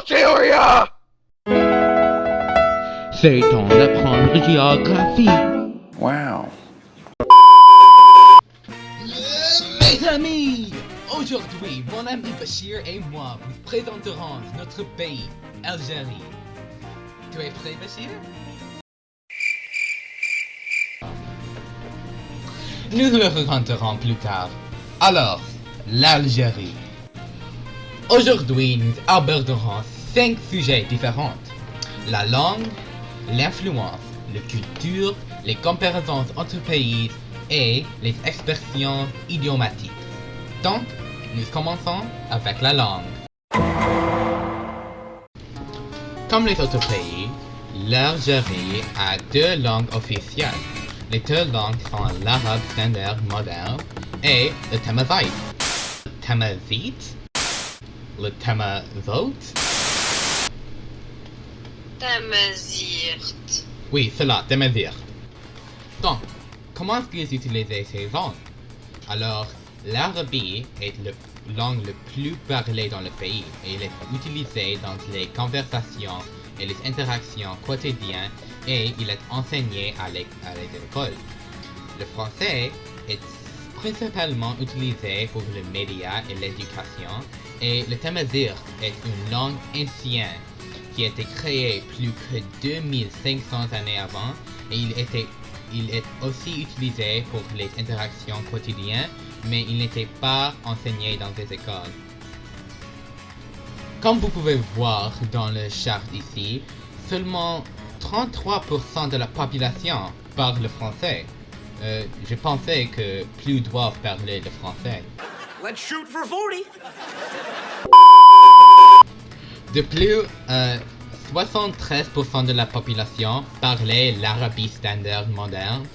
Algeria! C'est temps d'apprendre géographie. Wow. Mes amis, aujourd'hui, mon ami Bachir et moi vous présenterons notre pays, Algérie. Tu es prêt, Bachir? Nous le raconterons plus tard. Alors, l'Algérie. Aujourd'hui, nous aborderons 5 sujets différents. La langue, l'influence, la culture, les comparaisons entre pays et les expressions idiomatiques. Donc, nous commençons avec la langue. Comme les autres pays, l'Algérie a 2 langues officielles. Les 2 langues sont l'arabe standard moderne et le tamazight. Le tamazout. Tamazirt. Oui, c'est là, tamazirt. Donc, comment est-ce qu'ils utilisaient ces langues? Alors, l'arabie est la langue la plus parlée dans le pays et elle est utilisée dans les conversations et les interactions quotidiennes et il est enseigné à les écoles. Le français est principalement utilisé pour les médias et l'éducation et le tamazirt est une langue ancienne qui a été créée plus que 2500 années avant et il est aussi utilisé pour les interactions quotidiennes, mais il n'était pas enseigné dans des écoles. Comme vous pouvez voir dans le chart ici, seulement 33% de la population parle le français. Je pensais que plus doivent parler le français. Let's shoot for 40! De plus, 73% de la population parlait l'arabie standard moderne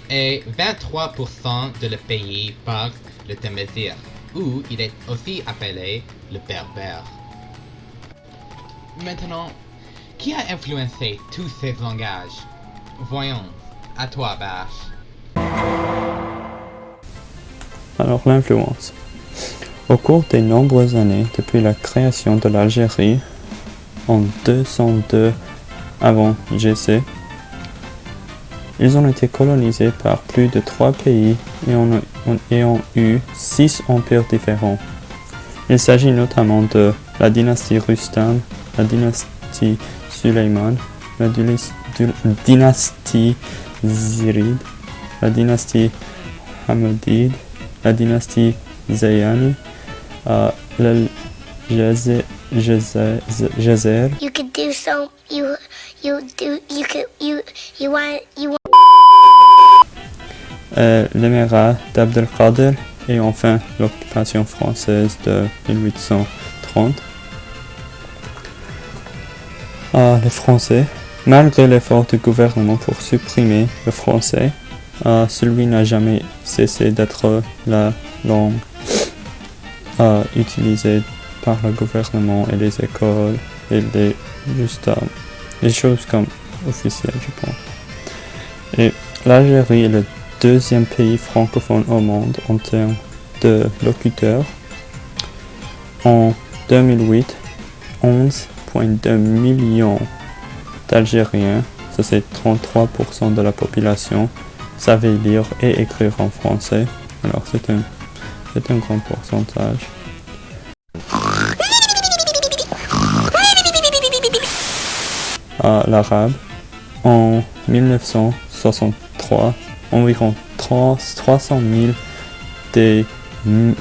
et 23% de le pays parle le tamazirt, ou il est aussi appelé le berbère. Maintenant, qui a influencé tous ces langages? Voyons, à toi Bash. Alors l'influence. Au cours des nombreuses années depuis la création de l'Algérie, en 202 avant GC, ils ont été colonisés par plus de 3 pays et ont eu 6 empires différents. Il s'agit notamment de la dynastie Rustam, la dynastie Suleiman, la dynastie Zirid, la dynastie Hamadide, la dynastie Zayani, le Jazer. You could do so. You want. L'émirat d'Abdelkader et enfin l'occupation française de 1830. Les Français, malgré l'effort du gouvernement pour supprimer le français, celui n'a jamais cessé d'être la langue utilisée par le gouvernement et les écoles et les choses comme officielles, je pense. Et l'Algérie est le 2e pays francophone au monde en termes de locuteurs. En 2008, 11,2 millions d'Algériens, ça c'est 33% de la population, savaient lire et écrire en français. Alors c'est un grand pourcentage. L'arabe, en 1963, environ 300 000 des 1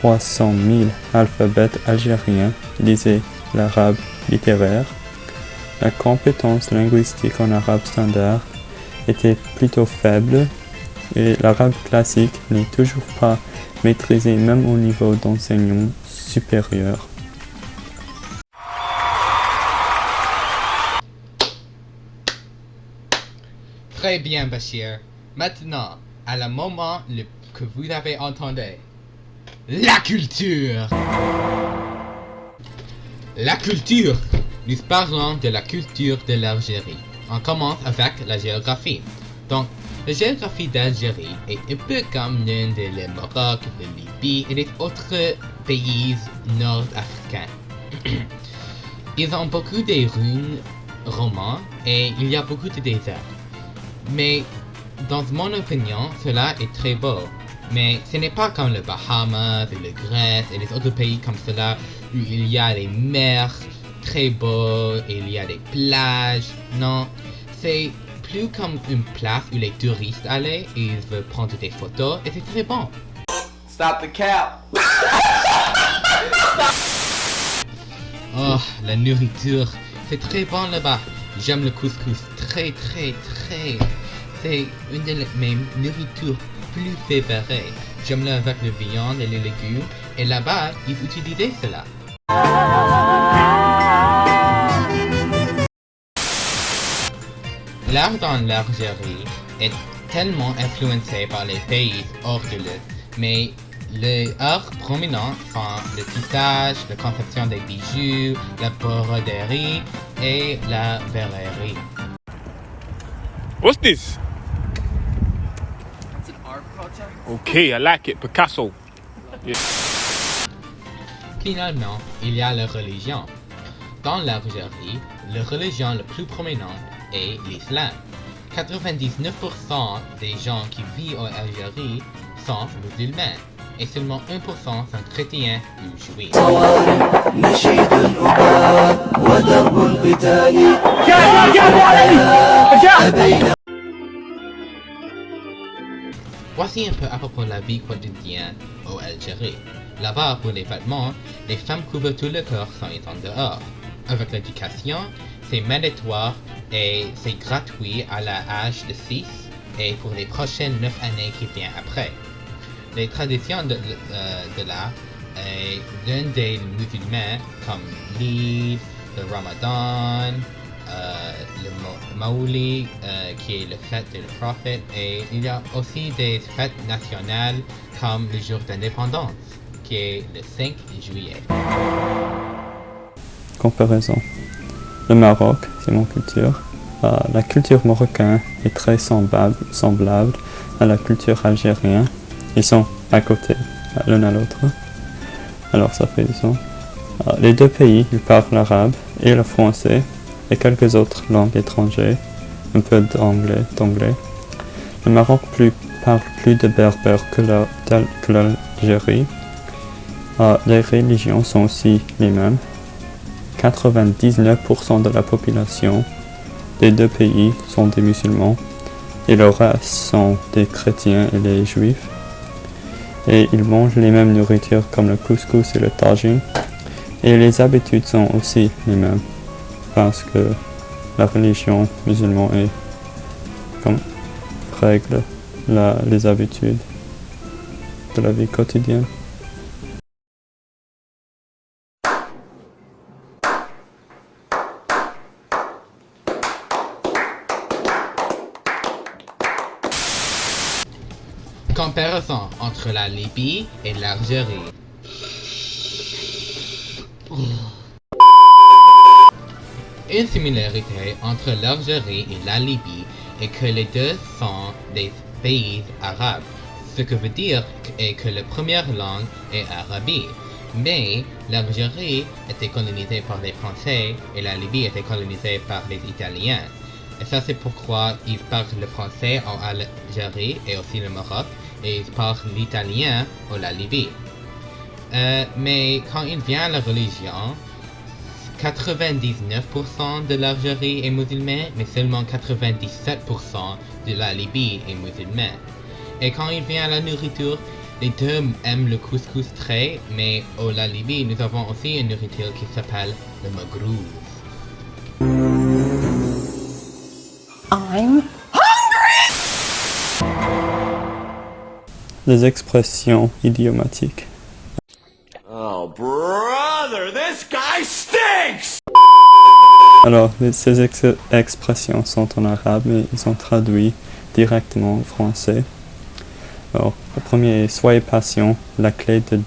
300 000 alphabets algériens lisaient l'arabe littéraire. La compétence linguistique en arabe standard était plutôt faible et l'arabe classique n'est toujours pas maîtrisé même au niveau d'enseignement supérieur. Très bien Bachir. Maintenant, à le moment que vous avez entendu. La culture! La culture! Nous parlons de la culture de l'Algérie. On commence avec la géographie. Donc, la géographie d'Algérie est un peu comme l'une de Maroc, de Libye et des autres pays nord-africains. Ils ont beaucoup de ruines romanes et il y a beaucoup de déserts. Mais dans mon opinion, cela est très beau. Mais ce n'est pas comme le Bahamas et le Grèce et les autres pays comme cela où il y a des mers très beaux et il y a des plages. Non, c'est plus comme une place où les touristes allaient et ils veulent prendre des photos et c'est très bon. Stop the cap. Oh, la nourriture, c'est très bon là-bas. J'aime le couscous, très. C'est une de mes nourritures plus préférées. J'aime le avec le viande et les légumes. Et là-bas, ils utilisaient cela. L'art dans l'Algérie est tellement influencé par les pays hors de l'Est, mais les arts prominents sont le tissage, la conception des bijoux, la broderie et la verrerie. What's this? It's an art project. Okay, I like it. Picasso. Finalement, il y a la religion. Dans l'Algérie, la religion la plus prominente est l'islam. 99% des gens qui vivent en Algérie sont musulmans et seulement 1% sont chrétiens ou juifs. Voici un peu à propos de la vie quotidienne en Algérie. Là-bas, pour les vêtements, les femmes couvrent tout le corps quand ils sont dehors. Avec l'éducation, c'est mandatoire et c'est gratuit à l'âge de 6 et pour les prochaines 9 années qui viennent après. Les traditions de l'art est l'un des musulmans comme l'Eid, le Ramadan, le Maouli qui est le fête du prophète et il y a aussi des fêtes nationales comme le jour d'indépendance qui est le 5 juillet. Comparaison. Le Maroc, c'est mon culture. La culture marocaine est très semblable à la culture algérienne. Ils sont à côté, l'un à l'autre. Alors ça fait du sens. Les deux pays, ils parlent l'arabe et le français et quelques autres langues étrangères, un peu d'anglais. Le Maroc parle plus de berbère que l'Algérie. Les religions sont aussi les mêmes. 99% de la population des deux pays sont des musulmans et le reste sont des chrétiens et les juifs. Et ils mangent les mêmes nourritures comme le couscous et le tagine. Et les habitudes sont aussi les mêmes parce que la religion musulmane est comme règle les habitudes de la vie quotidienne. Comparaison entre la Libye et l'Algérie. Une similarité entre l'Algérie et la Libye est que les deux sont des pays arabes, ce que veut dire que la première langue est arabe. Mais l'Algérie était colonisée par les Français et la Libye était colonisée par les Italiens. Et ça c'est pourquoi ils parlent le français en Algérie et aussi le Maroc et ils parlent l'italien en la Libye. Mais quand il vient à la religion, 99% de l'Algérie est musulman, mais seulement 97% de la Libye est musulman. Et quand il vient à la nourriture, les deux aiment le couscous très, mais au la Libye, nous avons aussi une nourriture qui s'appelle le magrouze. I'm Les expressions idiomatiques. Oh, brother, this guy stinks! Alors, ces expressions sont en arabe, mais ils sont traduits directement en français. Alors, le premier est « Soyez patient, la clé de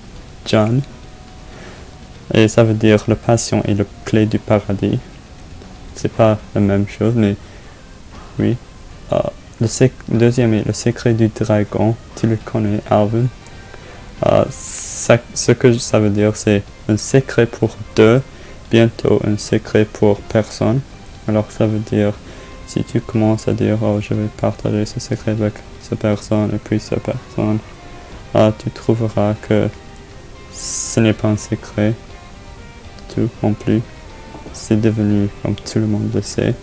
John ». Et ça veut dire « La passion est la clé du paradis ». C'est pas la même chose, mais oui. Le deuxième est « Le secret du dragon ». Tu le connais, Alvin. Ce que ça veut dire, c'est un secret pour deux bientôt un secret pour personne. Alors ça veut dire, si tu commences à dire, oh je vais partager ce secret avec cette personne et puis cette personne, tu trouveras que ce n'est pas un secret tout non plus. C'est devenu comme tout le monde le sait.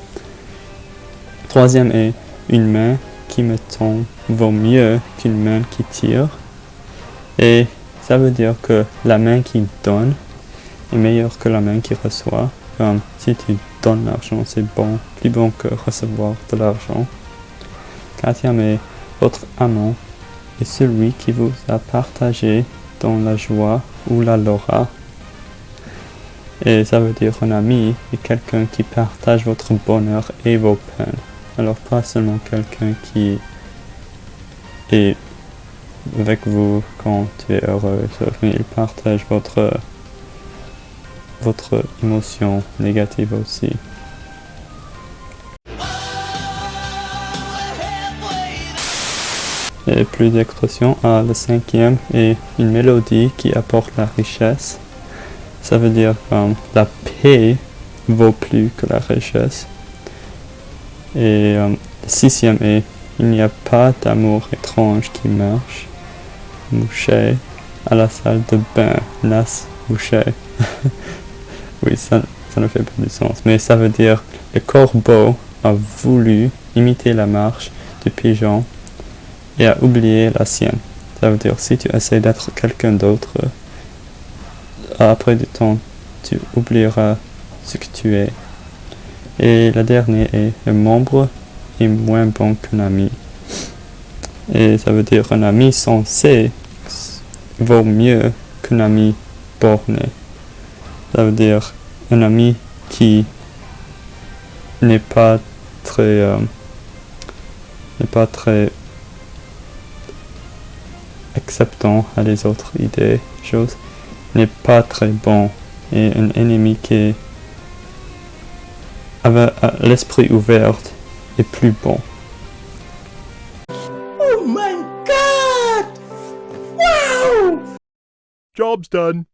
Troisième est une main qui me tombe vaut mieux qu'une main qui tire. Et ça veut dire que la main qui donne est meilleure que la main qui reçoit. Comme si tu donnes l'argent, c'est bon, plus bon que recevoir de l'argent. Quatrième est votre amant est celui qui vous a partagé dans la joie ou la lora. Et ça veut dire un ami est quelqu'un qui partage votre bonheur et vos peines. Alors pas seulement quelqu'un qui est avec vous quand tu es heureux, mais il partage votre émotion négative aussi. Et plus d'expressions. Le cinquième est une mélodie qui apporte la richesse. Ça veut dire la paix vaut plus que la richesse. Et le sixième est il n'y a pas d'amour étrange qui marche. Moucher à la salle de bain. Nas moucher. Oui, ça ne fait pas de sens. Mais ça veut dire le corbeau a voulu imiter la marche du pigeon et a oublié la sienne. Ça veut dire si tu essaies d'être quelqu'un d'autre, après du temps, tu oublieras ce que tu es. Et la dernière est un membre est moins bon qu'un ami. Et ça veut dire un ami sensé vaut mieux qu'un ami borné. Ça veut dire un ami qui n'est pas très acceptant à les autres idées, choses, n'est pas très bon. Et un ennemi qui avait l'esprit ouvert est plus bon. Job's done.